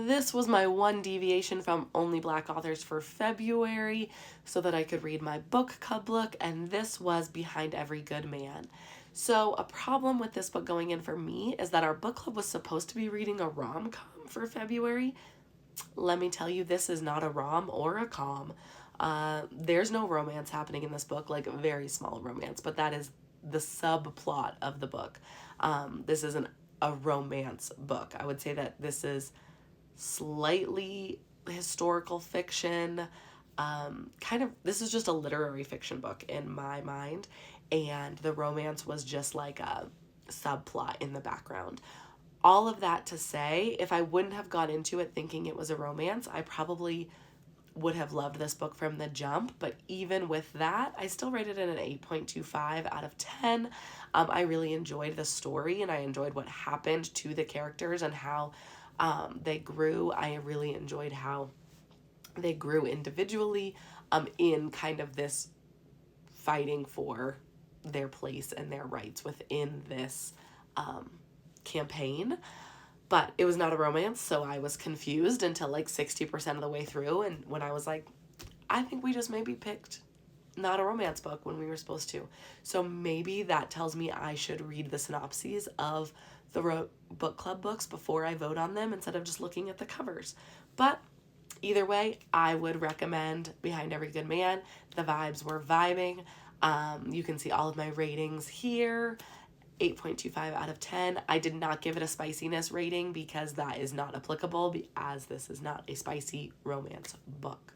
this was my one deviation from Only Black Authors for February so that I could read my book club book, and this was Behind Every Good Man. So, a problem with this book going in for me is that our book club was supposed to be reading a rom-com for February. Let me tell you, this is not a rom or a com. There's no romance happening in this book, like a very small romance, but that is the subplot of the book. This isn't a romance book. I would say that this is slightly historical fiction. This is just a literary fiction book in my mind, and the romance was just like a subplot in the background. All of that to say, if I wouldn't have gone into it thinking it was a romance, I probably would have loved this book from the jump. But even with that, I still rated it an 8.25 out of 10. I really enjoyed the story, and I enjoyed what happened to the characters and how they grew. I really enjoyed how they grew individually in kind of this fighting for their place and their rights within this campaign. But it was not a romance, so I was confused until like 60% of the way through. And when I was like, I think we just maybe picked not a romance book when we were supposed to. So maybe that tells me I should read the synopses of the book club books before I vote on them instead of just looking at the covers. But either way, I would recommend Behind Every Good Man. The vibes were vibing. You can see all of my ratings here. 8.25 out of 10. I did not give it a spiciness rating because that is not applicable, as this is not a spicy romance book.